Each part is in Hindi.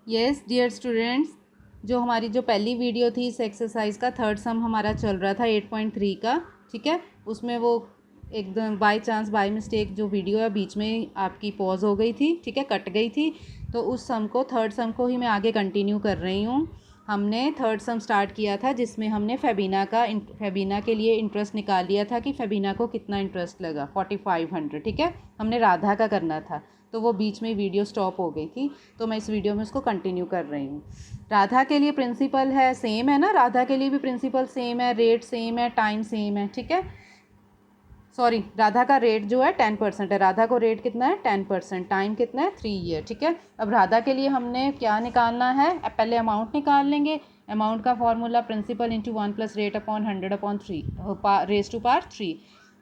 यस डियर स्टूडेंट्स, जो हमारी जो पहली वीडियो थी इस एक्सरसाइज का थर्ड सम हमारा चल रहा था 8.3 का। ठीक है, उसमें वो एकदम बाय चांस बाय मिस्टेक जो वीडियो है बीच में आपकी पॉज हो गई थी। ठीक है, कट गई थी। तो उस सम को थर्ड सम को ही मैं आगे कंटिन्यू कर रही हूँ। हमने थर्ड सम स्टार्ट किया था जिसमें हमने फेबिना के लिए इंटरेस्ट निकाल लिया था कि फेबिना को कितना इंटरेस्ट लगा 4500। ठीक है, हमने राधा का करना था तो वो बीच में वीडियो स्टॉप हो गई थी, तो मैं इस वीडियो में उसको कंटिन्यू कर रही हूँ। राधा के लिए प्रिंसिपल है सेम है ना, राधा के लिए भी प्रिंसिपल सेम है, रेट सेम है, टाइम सेम है। ठीक है, सॉरी, राधा का रेट जो है 10% है। राधा को रेट कितना है 10%, टाइम कितना है 3 ईयर। ठीक है, अब राधा के लिए हमने क्या निकालना है, पहले अमाउंट निकाल लेंगे। अमाउंट का फॉर्मूला प्रिंसिपल इंटू 1+रेट/100/3 रेज टू पावर 3।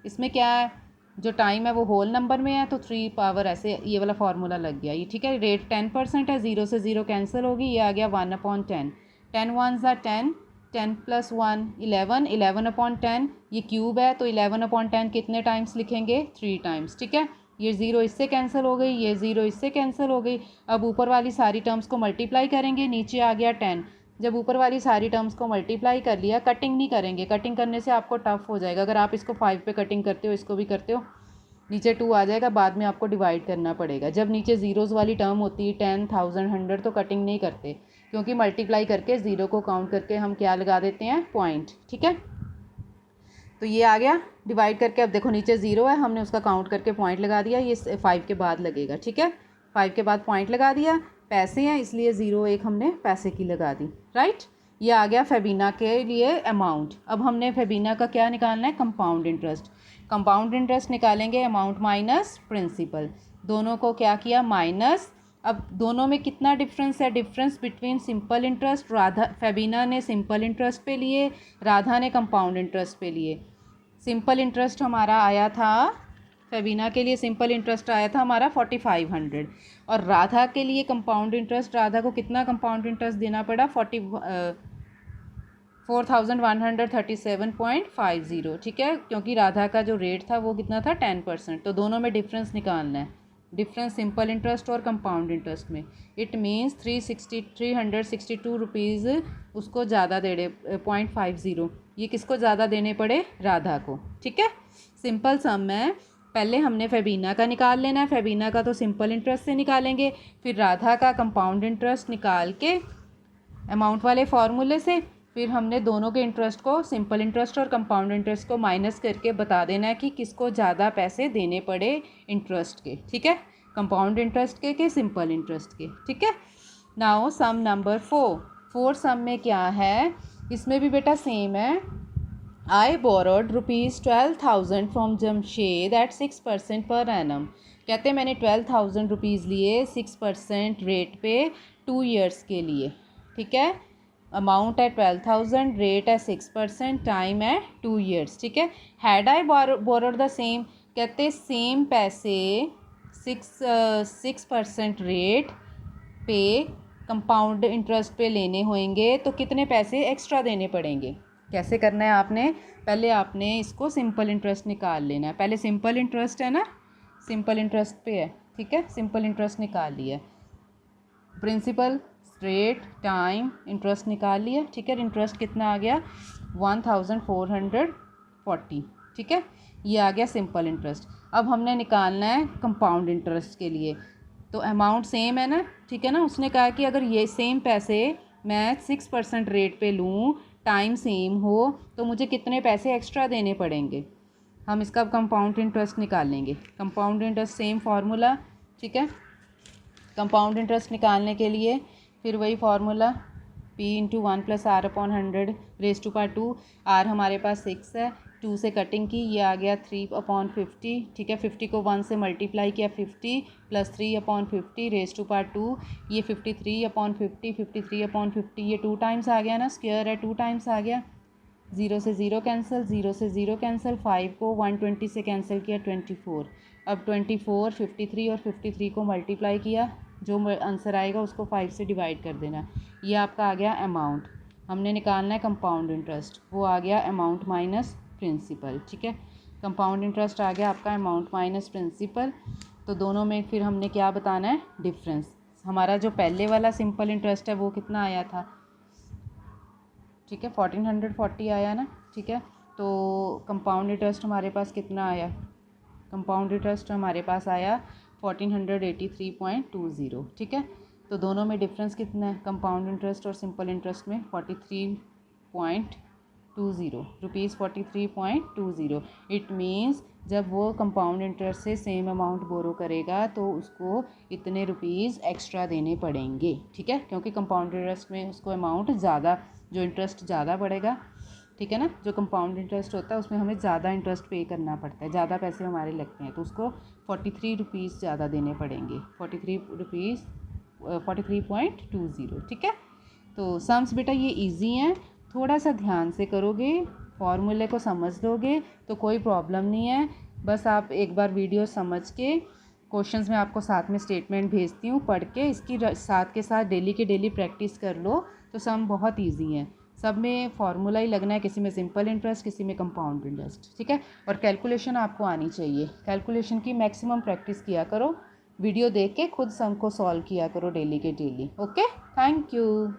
इसमें क्या है, जो टाइम है वो होल नंबर में है तो 3 पावर ऐसे ये वाला फार्मूला लग गया ये। ठीक है, रेट 10% है, 0 से 0 कैंसिल होगी, ये आ गया 1/10। 10 1s are 10, 10 + 1 11, 11/10। ये क्यूब है तो 11/10 कितने टाइम्स लिखेंगे 3 टाइम्स। ठीक है, ये 0 इससे कैंसिल हो गई, ये 0 इससे कैंसिल हो गई। अब ऊपर वाली सारी टर्म्स को मल्टीप्लाई करेंगे, नीचे आ गया 10। जब ऊपर वाली सारी टर्म्स को मल्टीप्लाई कर लिया, कटिंग नहीं करेंगे, कटिंग करने से आपको टफ हो जाएगा। अगर आप इसको 5 पे कटिंग करते हो, इसको भी करते हो, नीचे 2 आ जाएगा, बाद में आपको डिवाइड करना पड़ेगा। जब नीचे ज़ीरोज़ वाली टर्म होती है 10, 1000, 100 तो कटिंग नहीं करते, क्योंकि मल्टीप्लाई करके ज़ीरो को काउंट करके हम क्या लगा देते हैं, पॉइंट। ठीक है, तो ये आ गया डिवाइड करके। अब देखो नीचे 0 है, हमने उसका काउंट करके पॉइंट लगा दिया, ये 5 के बाद लगेगा। ठीक है, 5 के बाद पॉइंट लगा दिया। पैसे हैं इसलिए 0 1 हमने पैसे की लगा दी। राइट, ये आ गया फेबिना के लिए अमाउंट। अब हमने फेबिना का क्या निकालना है, कंपाउंड इंटरेस्ट। कंपाउंड इंटरेस्ट निकालेंगे अमाउंट माइनस प्रिंसिपल। दोनों को क्या किया, माइनस। अब दोनों में कितना डिफरेंस है, difference between simple interest, Radha Febina ने सिंपल इंटरेस्ट पे लिए, राधा ने कंपाउंड इंटरेस्ट पे लिए। सिंपल इंटरेस्ट हमारा आया था, फेबिना के लिए सिंपल इंटरेस्ट आया था हमारा 4500, और राधा के लिए कंपाउंड इंटरेस्ट, राधा को कितना कंपाउंड इंटरेस्ट देना पड़ा 4137.50। ठीक है, क्योंकि राधा का जो रेट था वो कितना था 10%, तो दोनों में डिफरेंस निकालना है, डिफरेंस सिंपल इंटरेस्ट और कंपाउंड इंटरेस्ट में। इट मीन्स 362 रुपीज़ उसको ज़्यादा देने 0.50, ये किसको ज़्यादा देने पड़े, राधा को। ठीक है, सिंपल सम है, पहले हमने फेबिना का निकाल लेना है। फेबिना का तो सिंपल इंटरेस्ट से निकालेंगे, फिर राधा का कंपाउंड इंटरेस्ट निकाल के अमाउंट वाले फार्मूले से, फिर हमने दोनों के इंटरेस्ट को, सिंपल इंटरेस्ट और कंपाउंड इंटरेस्ट को माइनस करके बता देना है कि किसको ज़्यादा पैसे देने पड़े इंटरेस्ट के। ठीक है, कंपाउंड इंटरेस्ट के सिंपल इंटरेस्ट के। ठीक है, नाउ सम नंबर 4 सम में क्या है, इसमें भी बेटा सेम है। I borrowed ₹12,000 from Jamshed at 6% per annum. कहते हैं मैंने 12,000 रुपीज़ लिए 6% रेट पे 2 ईयर्स के लिए। ठीक है, अमाउंट है 12,000, रेट है 6%, टाइम है 2 ईयर्स। ठीक है, had I borrowed the same, कहते सेम पैसे 6% रेट पे कंपाउंड इंटरेस्ट पे लेने होंगे तो कितने पैसे एक्स्ट्रा देने पड़ेंगे। कैसे करना है आपने, पहले आपने इसको सिंपल इंटरेस्ट निकाल लेना है। पहले सिंपल इंटरेस्ट है ना, सिंपल इंटरेस्ट पे है। ठीक है, सिंपल इंटरेस्ट निकाल लिया, प्रिंसिपल, रेट, टाइम, इंटरेस्ट निकाल लिया। ठीक है, इंटरेस्ट कितना आ गया 1440। ठीक है, ये आ गया सिंपल इंटरेस्ट। अब हमने निकालना है कंपाउंड इंटरेस्ट के लिए, तो अमाउंट सेम है ना। ठीक है ना, उसने कहा कि अगर ये सेम पैसे मैं 6% रेट पे लूँ, टाइम सेम हो, तो मुझे कितने पैसे एक्स्ट्रा देने पड़ेंगे। हम इसका कंपाउंड इंटरेस्ट निकालेंगे, कंपाउंड इंटरेस्ट सेम फार्मूला। ठीक है, कंपाउंड इंटरेस्ट निकालने के लिए फिर वही formula P into 1+R/100 raise to power 2। R हमारे पास 6 है, 2 से कटिंग की, ये आ गया 3/50। ठीक है, 50 को 1 से मल्टीप्लाई किया, 50 + 3/50 रेज टू पावर 2, ये 53/50, 53/50, ये 2 टाइम्स आ गया ना, स्क्वायर है 2 टाइम्स आ गया। 0 से 0 कैंसिल, 0 से 0 कैंसिल, 5 को 120 से कैंसिल किया 24। अब 24, 53 और 53 को मल्टीप्लाई किया, जो आंसर आएगा उसको 5 से डिवाइड कर देना। ये आपका आ गया अमाउंट। हमने निकालना है कंपाउंड इंटरेस्ट, वो आ गया अमाउंट माइनस प्रिंसिपल। ठीक है, कंपाउंड इंटरेस्ट आ गया आपका अमाउंट माइनस प्रिंसिपल। तो दोनों में फिर हमने क्या बताना है, डिफरेंस। हमारा जो पहले वाला सिंपल इंटरेस्ट है वो कितना आया था, ठीक है, 1440 आया ना, ठीक है। तो कंपाउंड इंटरेस्ट हमारे पास कितना आया, कंपाउंड इंटरेस्ट हमारे पास आया 1483.20, ठीक है। तो दोनों में डिफरेंस कितना है, कंपाउंड इंटरेस्ट और सिंपल इंटरेस्ट में 43.20 रुपीज़, 43.20। इट मीन्स जब वो कंपाउंड इंटरेस्ट से सेम अमाउंट बोरो करेगा तो उसको इतने रुपीज़ एक्स्ट्रा देने पड़ेंगे, ठीक है, क्योंकि कंपाउंड इंटरेस्ट में उसको अमाउंट ज़्यादा, जो इंटरेस्ट ज़्यादा बढ़ेगा, ठीक है ना, जो कंपाउंड इंटरेस्ट होता है उसमें हमें ज़्यादा इंटरेस्ट पे करना पड़ता है, ज़्यादा पैसे हमारे लगते हैं, तो उसको 43 रुपीज़ ज़्यादा देने पड़ेंगे, 43.20, ठीक है। तो सम्स बेटा ये इजी हैं, थोड़ा सा ध्यान से करोगे, फॉर्मूले को समझ लोगे तो कोई प्रॉब्लम नहीं है। बस आप एक बार वीडियो समझ के, क्वेश्चंस में आपको साथ में स्टेटमेंट भेजती हूँ, पढ़ के इसकी साथ के साथ डेली के डेली प्रैक्टिस कर लो तो सम बहुत ईजी है। सब में फार्मूला ही लगना है, किसी में सिंपल इंटरेस्ट, किसी में कंपाउंड इंटरेस्ट, ठीक है। और कैलकुलेशन आपको आनी चाहिए, कैलकुलेशन की मैक्सिमम प्रैक्टिस किया करो, वीडियो देख के खुद सम को सॉल्व किया करो डेली के डेली। Okay, thank you.